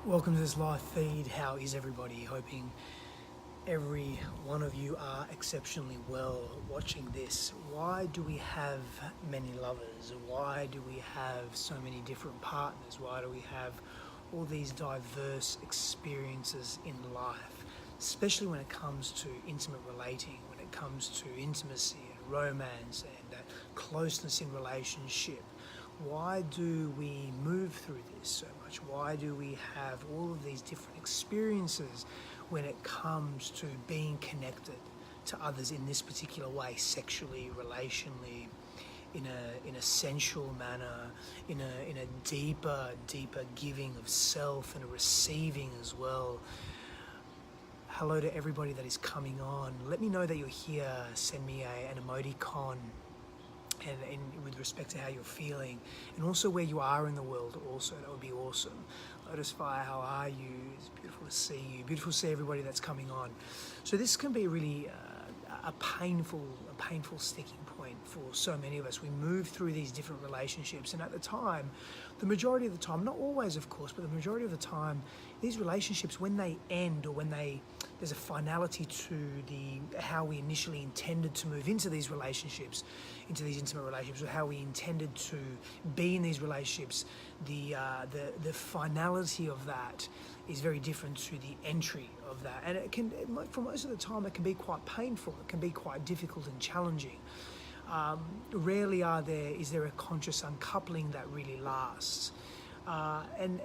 Welcome to this live feed. How is everybody? Hoping every one of you are exceptionally well watching this. Why do we have many lovers? Why do we have so many different partners? Why do we have all these diverse experiences in life? Especially when it comes to intimate relating, when it comes to intimacy and romance and that closeness in relationship. Why do we move through this so much? Why do we have all of these different experiences when it comes to being connected to others in this particular way, sexually, relationally, in a sensual manner, in a deeper giving of self and a receiving as well? Hello to everybody that is coming on. Let me know that you're here. Send me an emoticon. And with respect to how you're feeling, and also where you are in the world also, that would be awesome. Lotus Fire, how are you? It's beautiful to see you. Beautiful to see everybody that's coming on. So this can be really a painful sticking point for so many of us. We move through these different relationships, and at the time, the majority of the time, not always of course, but the majority of the time, these relationships, when they end or when there's a finality to how we initially intended to move into these relationships, into these intimate relationships, or how we intended to be in these relationships, the finality of that is very different to the entry of that, and for most of the time, it can be quite painful. It can be quite difficult and challenging. Rarely is there a conscious uncoupling that really lasts, and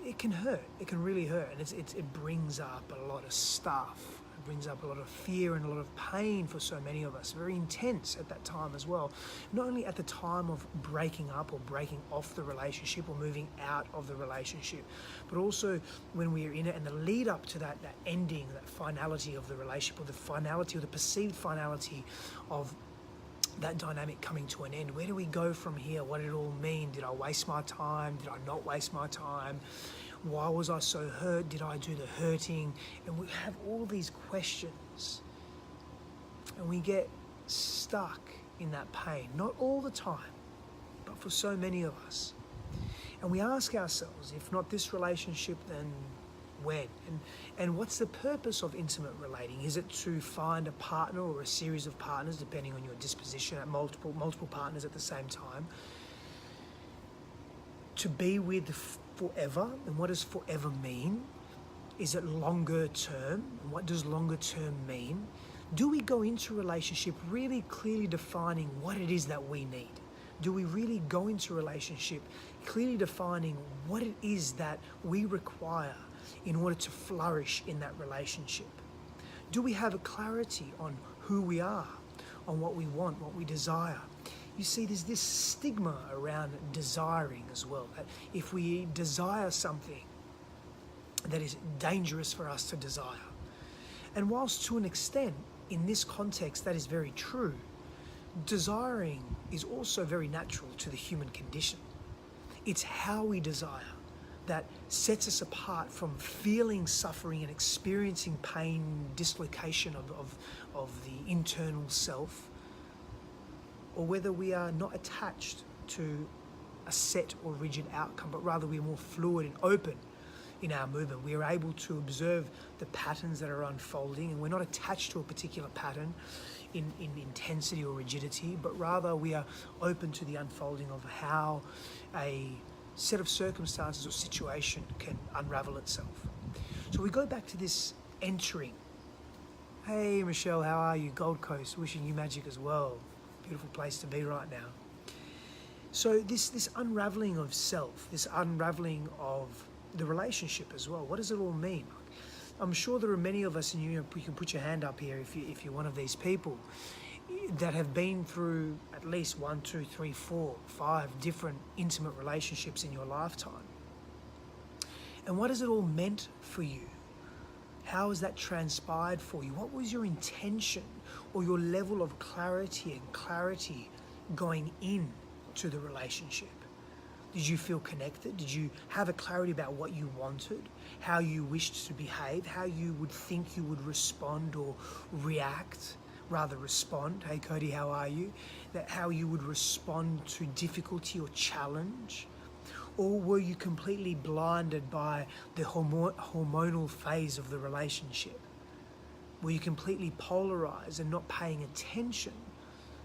it can hurt. It can really hurt, and it brings up a lot of stuff. It brings up a lot of fear and a lot of pain for so many of us. Very intense at that time as well. Not only at the time of breaking up or breaking off the relationship or moving out of the relationship, but also when we are in it and the lead up to that ending, that finality of the relationship, or the finality or the perceived finality of that dynamic coming to an end. Where do we go from here? What did it all mean? Did I waste my time? Did I not waste my time? Why was I so hurt? Did I do the hurting? And we have all these questions, and we get stuck in that pain. Not all the time, but for so many of us. And we ask ourselves, if not this relationship, then when? And what's the purpose of intimate relating? Is it to find a partner or a series of partners, depending on your disposition, at multiple partners at the same time? To be with forever? And what does forever mean? Is it longer term? And what does longer term mean? Do we go into a relationship really clearly defining what it is that we need? Do we really go into a relationship clearly defining what it is that we require in order to flourish in that relationship? Do we have a clarity on who we are, on what we want, what we desire? You see, there's this stigma around desiring as well, that if we desire something, that is dangerous for us to desire. And whilst to an extent, in this context, that is very true, desiring is also very natural to the human condition. It's how we desire that sets us apart from feeling suffering and experiencing pain, dislocation of the internal self, or whether we are not attached to a set or rigid outcome, but rather we are more fluid and open in our movement. We are able to observe the patterns that are unfolding, and we're not attached to a particular pattern in intensity or rigidity, but rather we are open to the unfolding of how a set of circumstances or situation can unravel itself. So we go back to this entering. Hey Michelle, how are you? Gold Coast, wishing you magic as well. Beautiful place to be right now. So this unraveling of self, this unraveling of the relationship as well. What does it all mean? I'm sure there are many of us, and you can put your hand up here if you're one of these people, that have been through at least 1, 2, 3, 4, 5 different intimate relationships in your lifetime. And what has it all meant for you? How has that transpired for you? What was your intention or your level of clarity going in to the relationship? Did you feel connected? Did you have a clarity about what you wanted, how you wished to behave, how you would think you would respond or react? Rather respond. Hey Cody, how are you? That how you would respond to difficulty or challenge? Or were you completely blinded by the hormonal phase of the relationship? Were you completely polarized and not paying attention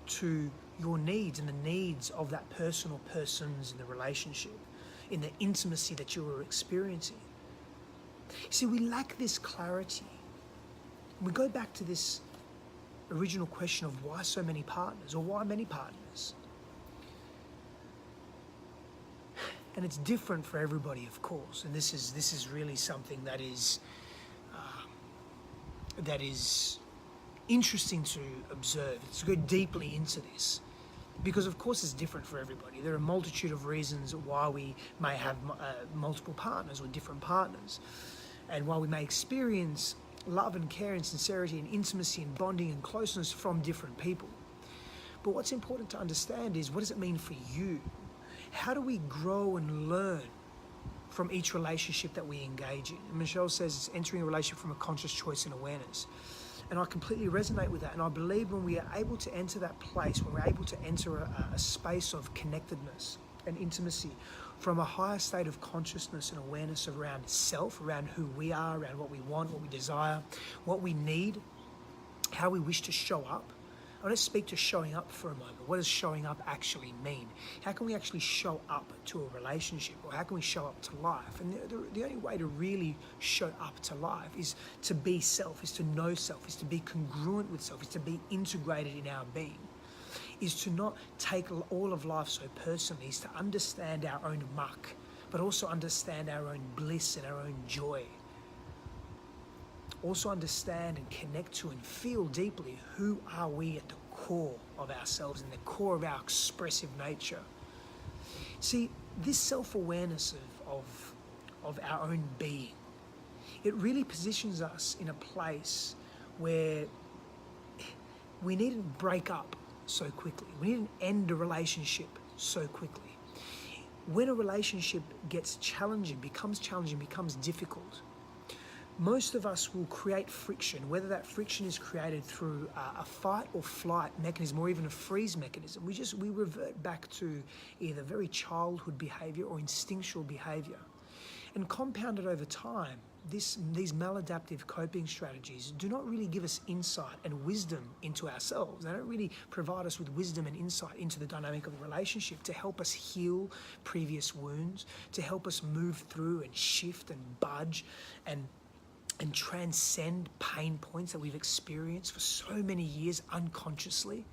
to your needs and the needs of that person or persons in the relationship, in the intimacy that you were experiencing? See, we lack this clarity. We go back to this original question of why so many partners, or why many partners? And it's different for everybody, of course. And this is really something that is interesting to observe. Let's go deeply into this, because of course it's different for everybody. There are a multitude of reasons why we may have multiple partners or different partners, and why we may experience love and care and sincerity and intimacy and bonding and closeness from different people. But what's important to understand is, what does it mean for you? How do we grow and learn from each relationship that we engage in? And Michelle says it's entering a relationship from a conscious choice and awareness. And I completely resonate with that. And I believe when we are able to enter that place, when we're able to enter a space of connectedness and intimacy from a higher state of consciousness and awareness around self, around who we are, around what we want, what we desire, what we need, how we wish to show up. I want to speak to showing up for a moment. What does showing up actually mean? How can we actually show up to a relationship, or how can we show up to life? And the only way to really show up to life is to be self, is to know self, is to be congruent with self, is to be integrated in our being, is to not take all of life so personally, is to understand our own muck, but also understand our own bliss and our own joy. Also understand and connect to and feel deeply who are we at the core of ourselves and the core of our expressive nature. See, this self-awareness of our own being, it really positions us in a place where we needn't break up so quickly. We needn't end a relationship so quickly. When a relationship gets challenging, becomes difficult, most of us will create friction, whether that friction is created through a fight or flight mechanism, or even a freeze mechanism. We revert back to either very childhood behavior or instinctual behavior. And compounded over time, these maladaptive coping strategies do not really give us insight and wisdom into ourselves. They don't really provide us with wisdom and insight into the dynamic of the relationship to help us heal previous wounds, to help us move through and shift and budge and transcend pain points that we've experienced for so many years unconsciously.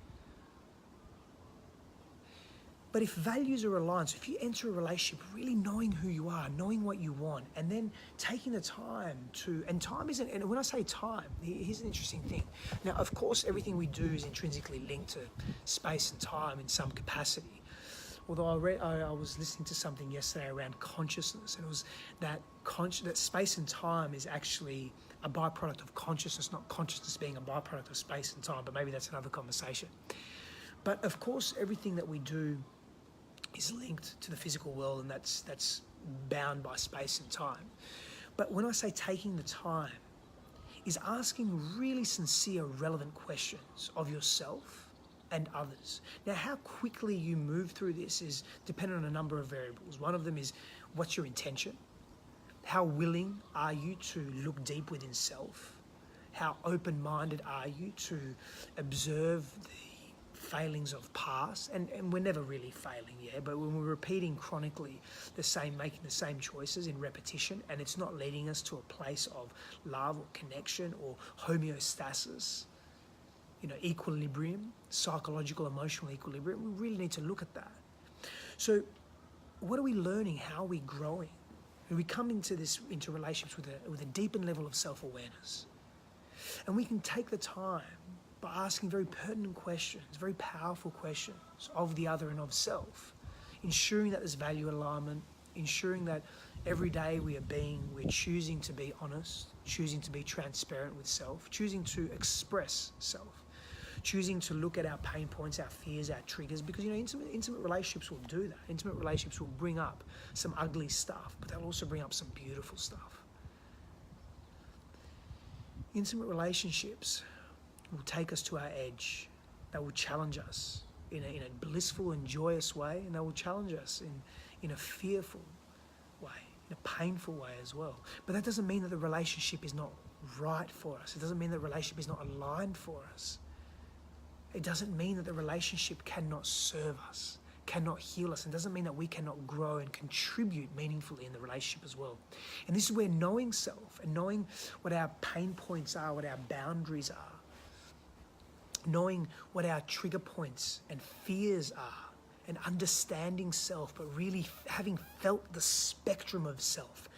But if values are aligned, so if you enter a relationship really knowing who you are, knowing what you want, and then taking the time to, and time isn't, and when I say time, here's an interesting thing. Now, of course, everything we do is intrinsically linked to space and time in some capacity. Although I was listening to something yesterday around consciousness, and it was that space and time is actually a byproduct of consciousness, not consciousness being a byproduct of space and time, but maybe that's another conversation. But of course, everything that we do is linked to the physical world, and that's bound by space and time. But when I say taking the time, is asking really sincere, relevant questions of yourself and others. Now, how quickly you move through this is dependent on a number of variables. One of them is, what's your intention? How willing are you to look deep within self? How open-minded are you to observe the failings of past? And we're never really failing, but when we're repeating chronically making the same choices in repetition, and it's not leading us to a place of love or connection or homeostasis, equilibrium, psychological, emotional equilibrium, we really need to look at that. So what are we learning? How are we growing? And we come into relationships with a deepened level of self-awareness. And we can take the time by asking very pertinent questions, very powerful questions of the other and of self, ensuring that there's value alignment, ensuring that every day we're choosing to be honest, choosing to be transparent with self, choosing to express self, choosing to look at our pain points, our fears, our triggers, because intimate relationships will do that. Intimate relationships will bring up some ugly stuff, but they'll also bring up some beautiful stuff. Intimate relationships will take us to our edge. They will challenge us in a blissful and joyous way, and they will challenge us in a fearful way, in a painful way as well. But that doesn't mean that the relationship is not right for us. It doesn't mean that the relationship is not aligned for us. It doesn't mean that the relationship cannot serve us, cannot heal us. It doesn't mean that we cannot grow and contribute meaningfully in the relationship as well. And this is where knowing self and knowing what our pain points are, what our boundaries are, knowing what our trigger points and fears are, and understanding self, but really having felt the spectrum of self,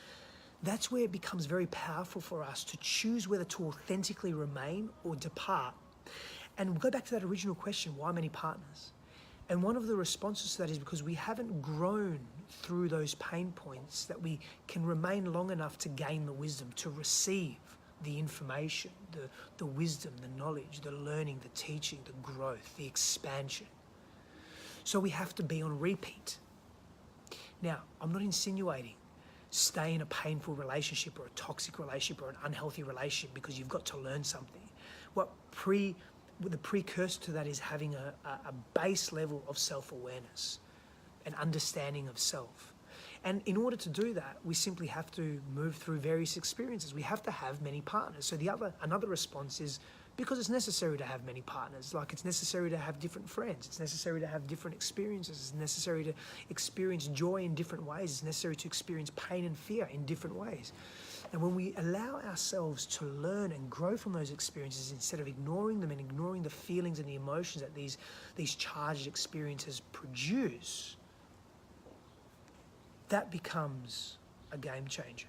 that's where it becomes very powerful for us to choose whether to authentically remain or depart. And we'll go back to that original question, why many partners? And one of the responses to that is because we haven't grown through those pain points that we can remain long enough to gain the wisdom, to receive the information, the wisdom, the knowledge, the learning, the teaching, the growth, the expansion. So we have to be on repeat. Now, I'm not insinuating stay in a painful relationship or a toxic relationship or an unhealthy relationship because you've got to learn something. The precursor to that is having a base level of self-awareness, an understanding of self. And in order to do that, we simply have to move through various experiences. We have to have many partners. So another response is because it's necessary to have many partners. Like it's necessary to have different friends. It's necessary to have different experiences. It's necessary to experience joy in different ways. It's necessary to experience pain and fear in different ways. And when we allow ourselves to learn and grow from those experiences instead of ignoring them and ignoring the feelings and the emotions that these charged experiences produce, that becomes a game changer.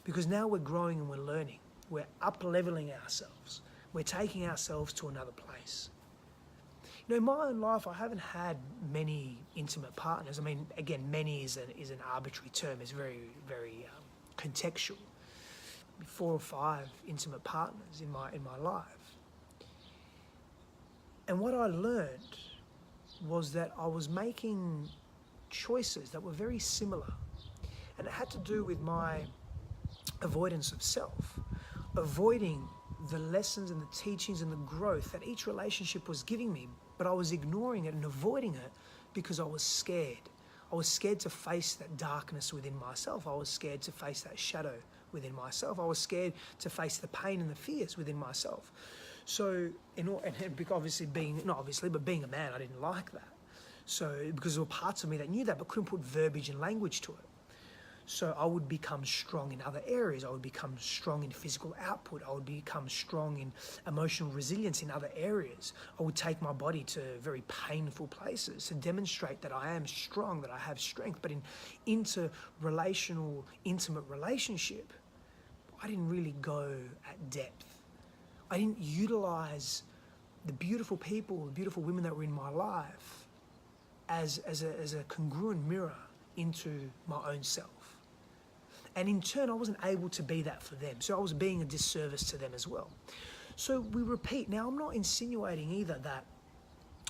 Because now we're growing and we're learning. We're up-leveling ourselves. We're taking ourselves to another place. You know, in my own life, I haven't had many intimate partners. I mean, again, many is an arbitrary term. It's very, very contextual. 4 or 5 intimate partners in my life. And what I learned was that I was making choices that were very similar. And it had to do with my avoidance of self, avoiding the lessons and the teachings and the growth that each relationship was giving me, but I was ignoring it and avoiding it because I was scared. I was scared to face that darkness within myself. I was scared to face that shadow within myself. I was scared to face the pain and the fears within myself. So, being a man, I didn't like that. So, because there were parts of me that knew that but couldn't put verbiage and language to it. So I would become strong in other areas. I would become strong in physical output. I would become strong in emotional resilience in other areas. I would take my body to very painful places to demonstrate that I am strong, that I have strength. But in interrelational, intimate relationship, I didn't really go at depth. I didn't utilize the beautiful people, the beautiful women that were in my life as a congruent mirror into my own self. And in turn, I wasn't able to be that for them. So I was being a disservice to them as well. So we repeat. Now, I'm not insinuating either that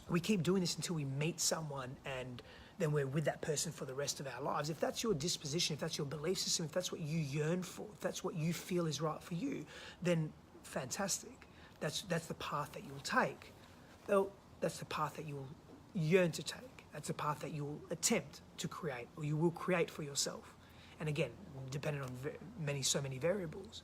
we keep doing this until we meet someone and then we're with that person for the rest of our lives. If that's your disposition, if that's your belief system, if that's what you yearn for, if that's what you feel is right for you, then fantastic. That's the path that you'll take. Well, that's the path that you'll yearn to take. That's the path that you'll attempt to create, or you will create for yourself. And again, depending on so many variables.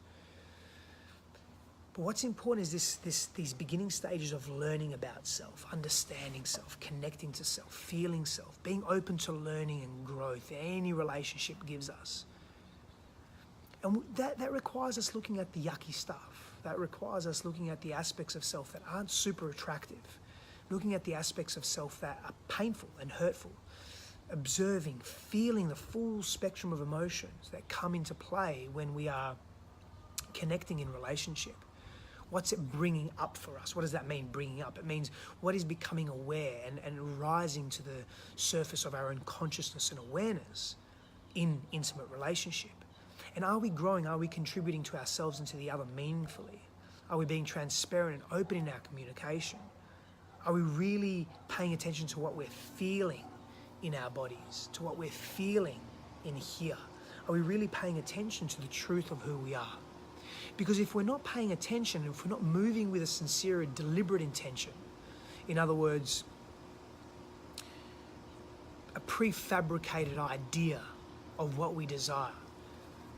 But what's important is these beginning stages of learning about self, understanding self, connecting to self, feeling self, being open to learning and growth that any relationship gives us. And that requires us looking at the yucky stuff. That requires us looking at the aspects of self that aren't super attractive, looking at the aspects of self that are painful and hurtful, observing, feeling the full spectrum of emotions that come into play when we are connecting in relationship. What's it bringing up for us? What does that mean, bringing up? It means what is becoming aware and rising to the surface of our own consciousness and awareness in intimate relationship. And are we growing? Are we contributing to ourselves and to the other meaningfully? Are we being transparent and open in our communication? Are we really paying attention to what we're feeling in our bodies, to what we're feeling in here? Are we really paying attention to the truth of who we are? Because if we're not paying attention, if we're not moving with a sincere, deliberate intention, in other words, a prefabricated idea of what we desire,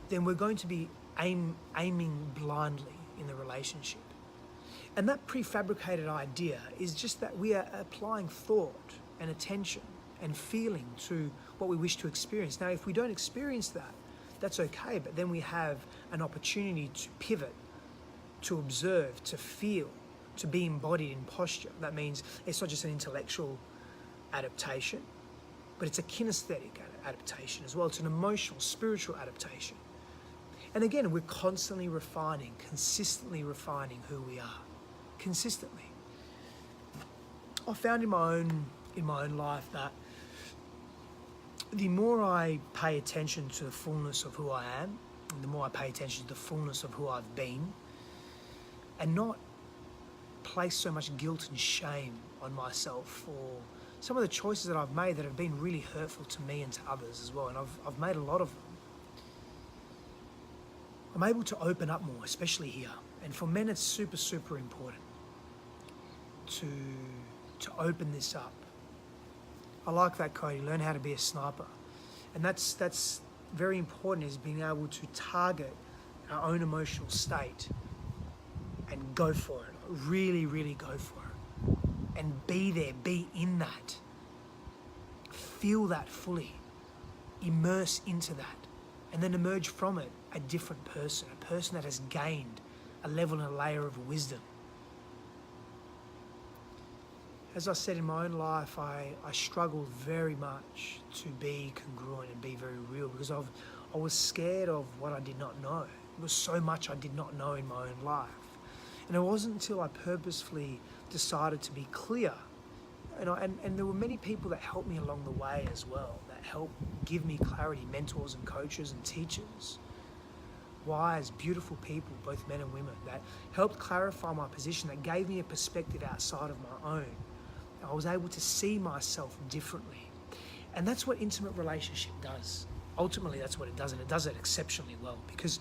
then we're going to be aiming blindly in the relationship. And that prefabricated idea is just that we are applying thought and attention and feeling to what we wish to experience. Now, if we don't experience that, that's okay, but then we have an opportunity to pivot, to observe, to feel, to be embodied in posture. That means it's not just an intellectual adaptation, but it's a kinesthetic adaptation as well. It's an emotional, spiritual adaptation. And again, we're constantly refining, consistently refining who we are. Consistently. I found in my own life that the more I pay attention to the fullness of who I am, and the more I pay attention to the fullness of who I've been, and not place so much guilt and shame on myself for some of the choices that I've made that have been really hurtful to me and to others as well, and I've made a lot of them. I'm able to open up more, especially here. And for men, it's super, super important to open this up. I like that, Cody, learn how to be a sniper. And that's very important, is being able to target our own emotional state and go for it. Really, really go for it. And be there, be in that. Feel that fully. Immerse into that. And then emerge from it a different person, a person that has gained a level and a layer of wisdom. As I said, in my own life, I struggled very much to be congruent and be very real, because I was scared of what I did not know. There was so much I did not know in my own life. And it wasn't until I purposefully decided to be clear, and there were many people that helped me along the way as well, that helped give me clarity, mentors and coaches and teachers, wise, beautiful people, both men and women, that helped clarify my position, that gave me a perspective outside of my own. I was able to see myself differently. And that's what intimate relationship does. Ultimately, that's what it does, and it does it exceptionally well, because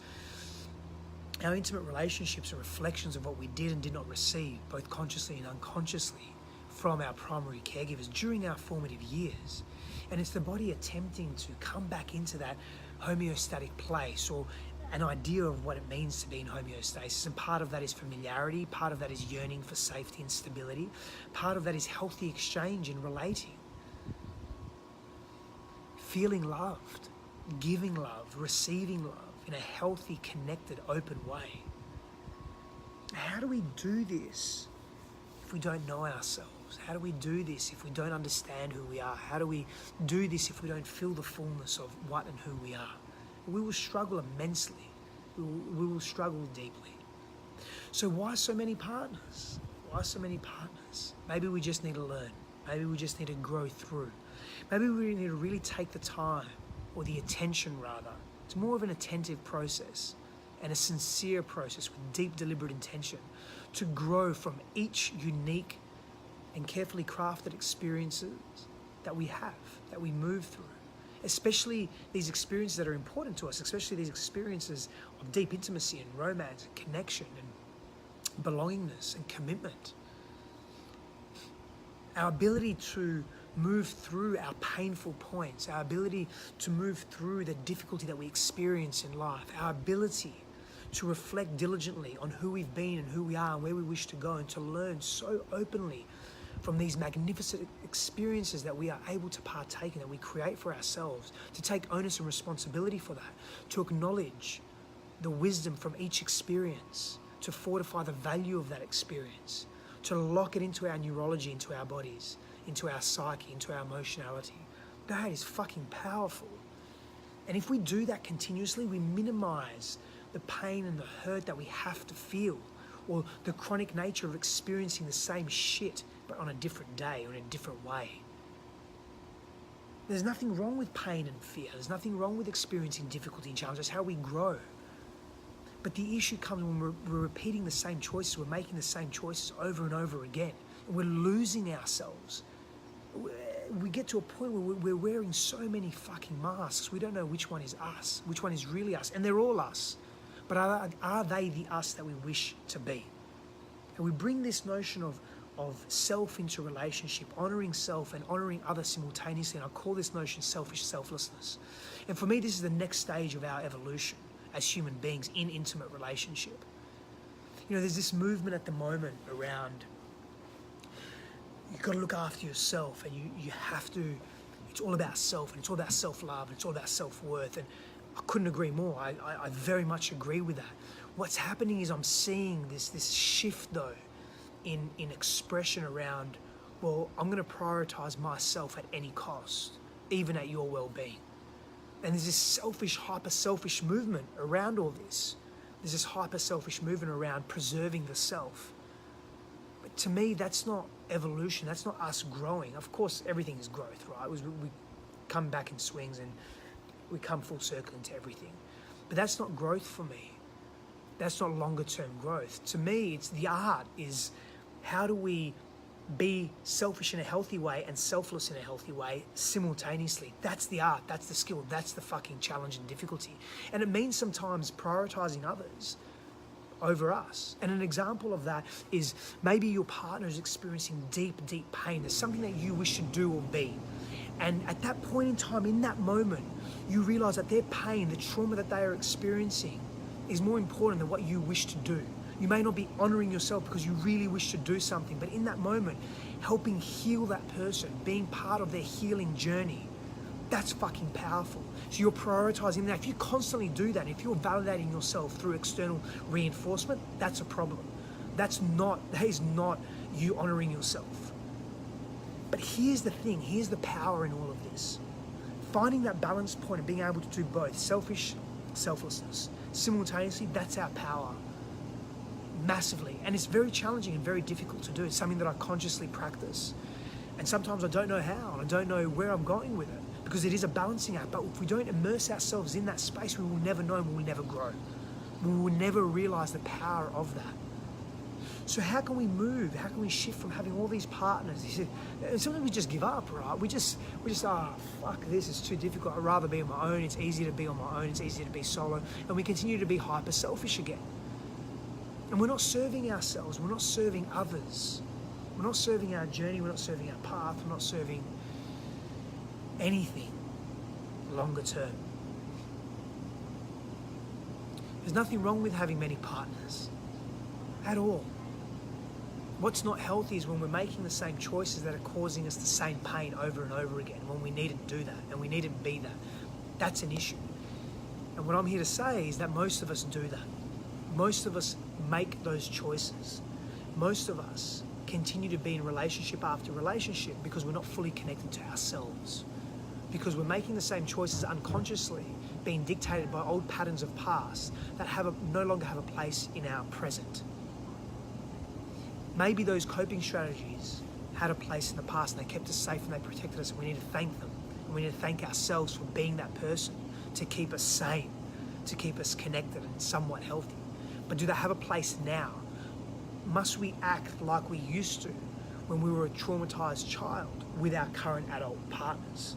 our intimate relationships are reflections of what we did and did not receive, both consciously and unconsciously, from our primary caregivers during our formative years. And it's the body attempting to come back into that homeostatic place, or an idea of what it means to be in homeostasis. And part of that is familiarity, part of that is yearning for safety and stability, part of that is healthy exchange and relating. Feeling loved, giving love, receiving love in a healthy, connected, open way. How do we do this if we don't know ourselves? How do we do this if we don't understand who we are? How do we do this if we don't feel the fullness of what and who we are? We will struggle immensely. We will struggle deeply. So why so many partners? Why so many partners? Maybe we just need to learn. Maybe we just need to grow through. Maybe we need to really take the time, or the attention rather. It's more of an attentive process and a sincere process with deep, deliberate intention to grow from each unique and carefully crafted experiences that we have, that we move through. Especially these experiences that are important to us, especially these experiences of deep intimacy and romance and connection and belongingness and commitment. Our ability to move through our painful points, our ability to move through the difficulty that we experience in life, our ability to reflect diligently on who we've been and who we are and where we wish to go, and to learn so openly from these magnificent experiences that we are able to partake in, that we create for ourselves, to take onus and responsibility for that, to acknowledge the wisdom from each experience, to fortify the value of that experience, to lock it into our neurology, into our bodies, into our psyche, into our emotionality. That is fucking powerful. And if we do that continuously, we minimize the pain and the hurt that we have to feel, or the chronic nature of experiencing the same shit but on a different day or in a different way. There's nothing wrong with pain and fear. There's nothing wrong with experiencing difficulty and challenge. That's how we grow. But the issue comes when we're repeating the same choices, we're making the same choices over and over again, and we're losing ourselves. We get to a point where we're wearing so many fucking masks, we don't know which one is us, which one is really us, and they're all us. But are they the us that we wish to be? And we bring this notion of of self into relationship, honoring self and honoring others simultaneously. And I call this notion selfish selflessness. And for me, this is the next stage of our evolution as human beings in intimate relationship. You know, there's this movement at the moment around, you've got to look after yourself, and you have to, it's all about self, and it's all about self-love, and it's all about self-worth. And I couldn't agree more. I very much agree with that. What's happening is I'm seeing this shift though in expression around, well, I'm going to prioritize myself at any cost, even at your well-being. And there's this selfish, hyper-selfish movement around all this. There's this hyper-selfish movement around preserving the self. But to me, that's not evolution. That's not us growing. Of course, everything is growth, right? We come back in swings and we come full circle into everything. But that's not growth for me. That's not longer-term growth. To me, it's the art is, how do we be selfish in a healthy way and selfless in a healthy way simultaneously? That's the art, that's the skill, that's the fucking challenge and difficulty. And it means sometimes prioritizing others over us. And an example of that is maybe your partner is experiencing deep, deep pain. There's something that you wish to do or be. And at that point in time, in that moment, you realize that their pain, the trauma that they are experiencing, is more important than what you wish to do. You may not be honoring yourself because you really wish to do something, but in that moment, helping heal that person, being part of their healing journey, that's fucking powerful. So you're prioritizing that. If you constantly do that, if you're validating yourself through external reinforcement, that's a problem. That is not you honoring yourself. But here's the thing, here's the power in all of this. Finding that balance point and being able to do both, selfish, selflessness, simultaneously, that's our power. Massively. And it's very challenging and very difficult to do. It's something that I consciously practice. And sometimes I don't know how, and I don't know where I'm going with it, because it is a balancing act. But if we don't immerse ourselves in that space, we will never know and we will never grow. We will never realize the power of that. So how can we move? How can we shift from having all these partners? And sometimes we just give up, right? We just, fuck this, it's too difficult. I'd rather be on my own. It's easier to be on my own. It's easier to be solo. And we continue to be hyper selfish again. And we're not serving ourselves, we're not serving others. We're not serving our journey, we're not serving our path, we're not serving anything longer term. There's nothing wrong with having many partners at all. What's not healthy is when we're making the same choices that are causing us the same pain over and over again, when we needn't do that and we needn't be that. That's an issue. And what I'm here to say is that most of us do that. Most of us make those choices. Most of us continue to be in relationship after relationship because we're not fully connected to ourselves. Because we're making the same choices unconsciously, being dictated by old patterns of past that no longer have a place in our present. Maybe those coping strategies had a place in the past and they kept us safe and they protected us, and we need to thank them. And we need to thank ourselves for being that person to keep us sane, to keep us connected and somewhat healthy. But do they have a place now? Must we act like we used to when we were a traumatized child with our current adult partners?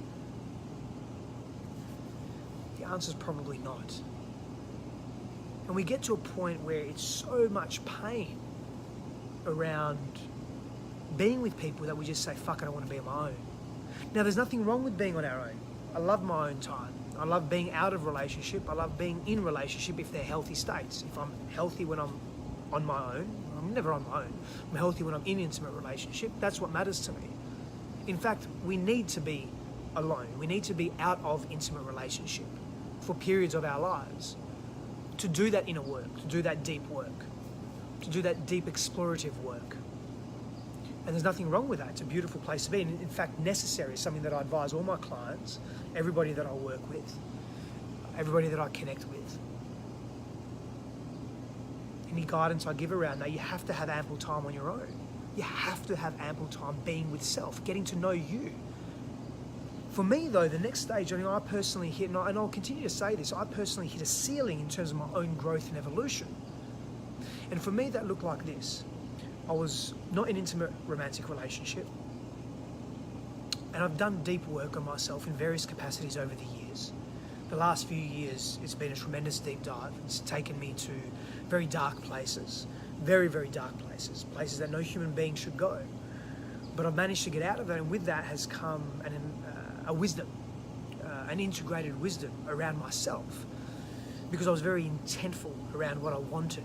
The answer is probably not. And we get to a point where it's so much pain around being with people that we just say, fuck it, I want to be on my own. Now, there's nothing wrong with being on our own. I love my own time. I love being out of relationship. I love being in relationship if they're healthy states. If I'm healthy when I'm on my own, I'm never on my own. I'm healthy when I'm in intimate relationship. That's what matters to me. In fact, we need to be alone. We need to be out of intimate relationship for periods of our lives to do that inner work, to do that deep work, to do that deep explorative work. And there's nothing wrong with that. It's a beautiful place to be. And in fact, necessary. It's something that I advise all my clients, everybody that I work with, everybody that I connect with. Any guidance I give around that, you have to have ample time on your own. You have to have ample time being with self, getting to know you. For me though, the next stage, I personally hit, and I'll continue to say this, I personally hit a ceiling in terms of my own growth and evolution. And for me, that looked like this. I was not in an intimate romantic relationship. And I've done deep work on myself in various capacities over the years. The last few years, it's been a tremendous deep dive. It's taken me to very dark places, very, very dark places, places that no human being should go. But I've managed to get out of it, and with that has come a wisdom, an integrated wisdom around myself, because I was very intentful around what I wanted.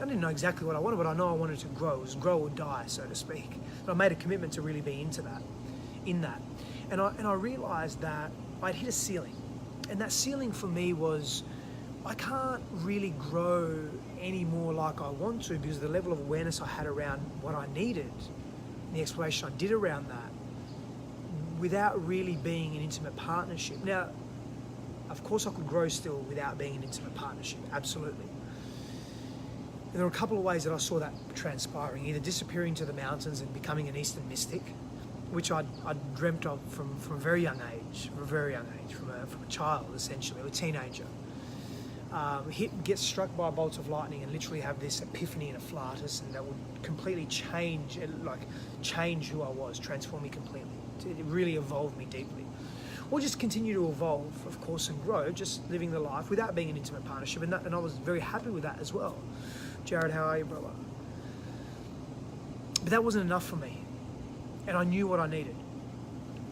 I didn't know exactly what I wanted, but I know I wanted to grow. It was grow or die, so to speak. And I made a commitment to really be into that, in that. And I realized that I'd hit a ceiling. And that ceiling for me was, I can't really grow any more like I want to, because the level of awareness I had around what I needed, the exploration I did around that, without really being an intimate partnership. Now, of course I could grow still without being an intimate partnership, absolutely. And there were a couple of ways that I saw that transpiring, either disappearing to the mountains and becoming an Eastern mystic, which I'd dreamt of from a very young age, from a child essentially, or a teenager. Get struck by a bolt of lightning and literally have this epiphany and a flatus, and that would completely change who I was, transform me completely. It really evolved me deeply. Or just continue to evolve, of course, and grow, just living the life without being an intimate partnership, and I was very happy with that as well. Jared, how are you, brother? But that wasn't enough for me, and I knew what I needed.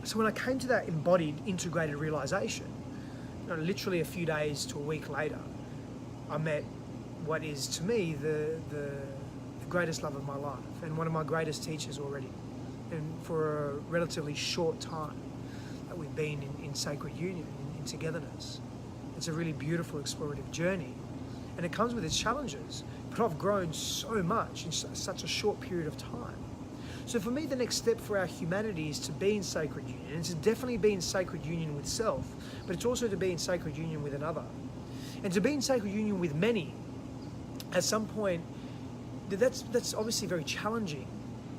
So when I came to that embodied, integrated realization, literally a few days to a week later, I met what is to me the greatest love of my life, and one of my greatest teachers already. And for a relatively short time that we've been in sacred union, in togetherness. It's a really beautiful explorative journey, and it comes with its challenges, but I've grown so much in such a short period of time. So for me, the next step for our humanity is to be in sacred union, and to definitely be in sacred union with self, but it's also to be in sacred union with another. And to be in sacred union with many, at some point, that's obviously very challenging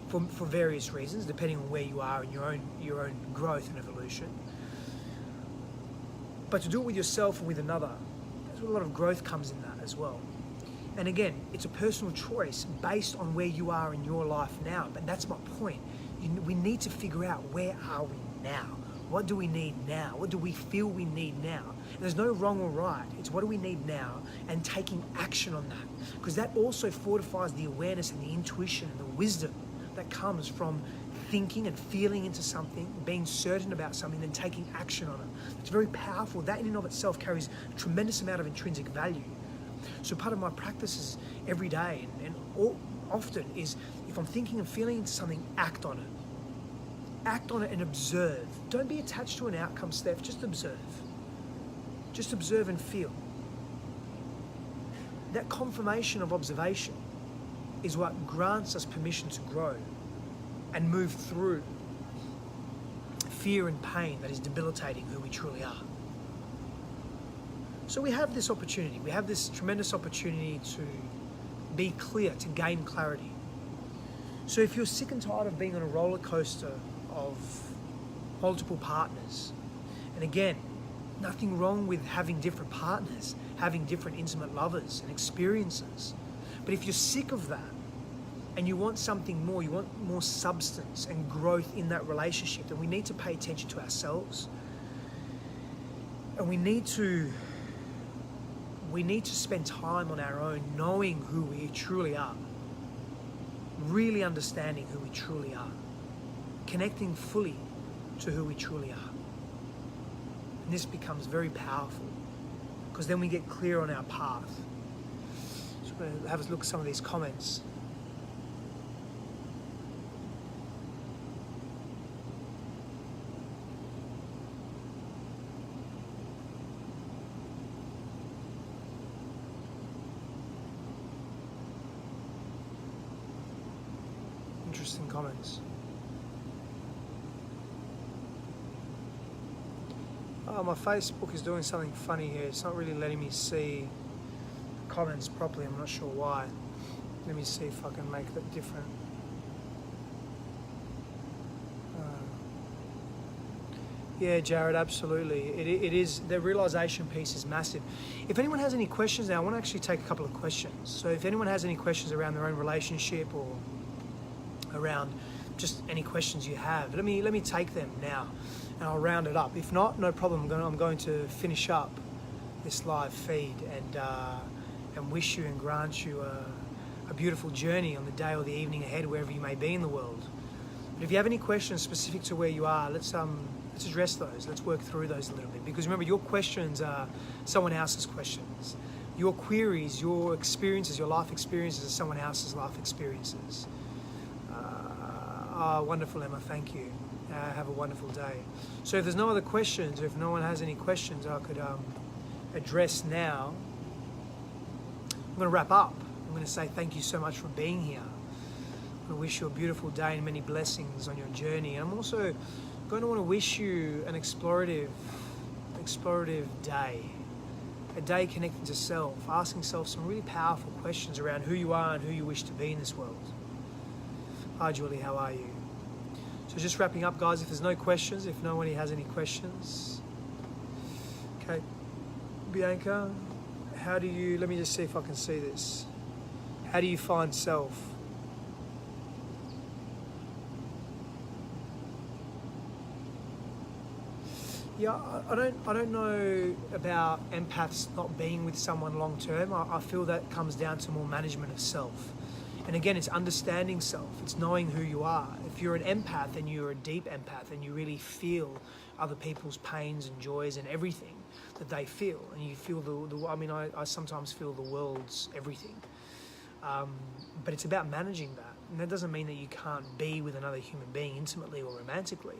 for various reasons, depending on where you are in your own growth and evolution. But to do it with yourself and with another, there's a lot of growth comes in that as well. And again, it's a personal choice based on where you are in your life now. But that's my point. We need to figure out, where are we now? What do we need now? What do we feel we need now? And there's no wrong or right. It's what do we need now, and taking action on that. Because that also fortifies the awareness and the intuition and the wisdom that comes from thinking and feeling into something, being certain about something, then taking action on it. It's very powerful. That in and of itself carries a tremendous amount of intrinsic value. So part of my practices every day and often is, if I'm thinking and feeling into something, act on it. Act on it and observe. Don't be attached to an outcome, Steph. Just observe. Just observe and feel. That confirmation of observation is what grants us permission to grow and move through fear and pain that is debilitating who we truly are. So we have this opportunity. We have this tremendous opportunity to be clear, to gain clarity. So if you're sick and tired of being on a roller coaster of multiple partners, and again, nothing wrong with having different partners, having different intimate lovers and experiences. But if you're sick of that and you want something more, you want more substance and growth in that relationship, then we need to pay attention to ourselves. And we need to spend time on our own, knowing who we truly are, really understanding who we truly are, connecting fully to who we truly are. And this becomes very powerful, because then we get clear on our path. So we're going to have a look at some of these comments. Interesting comments. Oh, my Facebook is doing something funny here. It's not really letting me see the comments properly. I'm not sure why. Let me see if I can make that different. Yeah, Jared, absolutely. It is, the realization piece is massive. If anyone has any questions now, I want to actually take a couple of questions. So if anyone has any questions around their own relationship or around just any questions you have, let me take them now, and I'll round it up. If not, no problem. I'm going to finish up this live feed and wish you and grant you a beautiful journey on the day or the evening ahead, wherever you may be in the world. But if you have any questions specific to where you are, let's address those. Let's work through those a little bit, because remember, your questions are someone else's questions. Your queries, your experiences, your life experiences are someone else's life experiences. Wonderful, Emma, thank you. Have a wonderful day. So if there's no other questions, or if no one has any questions I could address now, I'm going to wrap up. I'm going to say thank you so much for being here. I'm going to wish you a beautiful day and many blessings on your journey. And I'm also going to want to wish you an explorative day. A day connected to self, asking self some really powerful questions around who you are and who you wish to be in this world. Hi Julie, how are you? So just wrapping up, guys, if there's no questions, if nobody has any questions. Okay, Bianca, how do you, let me just see if I can see this. How do you find self? Yeah, I don't know about empaths not being with someone long term. I feel that comes down to more management of self. And again, it's understanding self. It's knowing who you are. If you're an empath and you're a deep empath and you really feel other people's pains and joys and everything that they feel, and you feel I sometimes feel the world's everything. But it's about managing that. And that doesn't mean that you can't be with another human being intimately or romantically.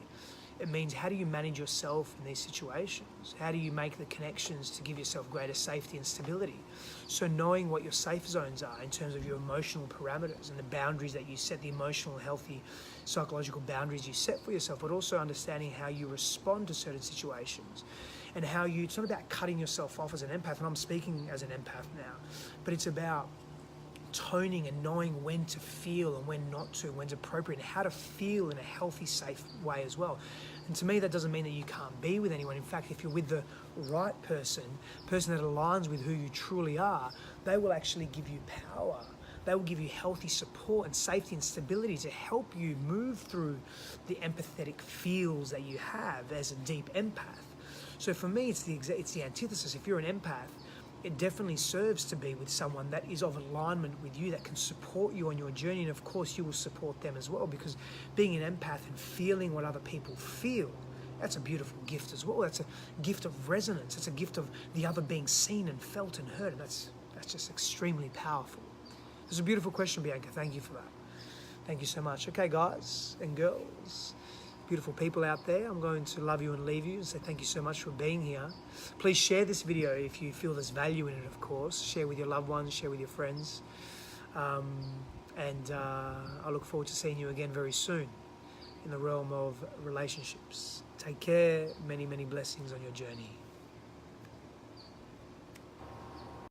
It means, how do you manage yourself in these situations? How do you make the connections to give yourself greater safety and stability? So knowing what your safe zones are in terms of your emotional parameters and the boundaries that you set, the emotional, healthy, psychological boundaries you set for yourself, but also understanding how you respond to certain situations and how you, it's not about cutting yourself off as an empath, and I'm speaking as an empath now, but it's about toning and knowing when to feel and when not to, when's appropriate, and how to feel in a healthy, safe way as well. And to me, that doesn't mean that you can't be with anyone. In fact, if you're with the right person that aligns with who you truly are, they will actually give you power. They will give you healthy support and safety and stability to help you move through the empathetic feels that you have as a deep empath. So for me, it's the antithesis. If you're an empath, it definitely serves to be with someone that is of alignment with you, that can support you on your journey, and of course you will support them as well, because being an empath and feeling what other people feel, that's a beautiful gift as well. That's a gift of resonance. It's a gift of the other being seen and felt and heard, and that's just extremely powerful. It's a beautiful question, Bianca. Thank you for that. Thank you so much. Okay, guys and girls, beautiful people out there, I'm going to love you and leave you and say thank you so much for being here. Please share this video if you feel there's value in it, of course. Share with your loved ones, share with your friends. I look forward to seeing you again very soon in the realm of relationships. Take care. Many, many blessings on your journey.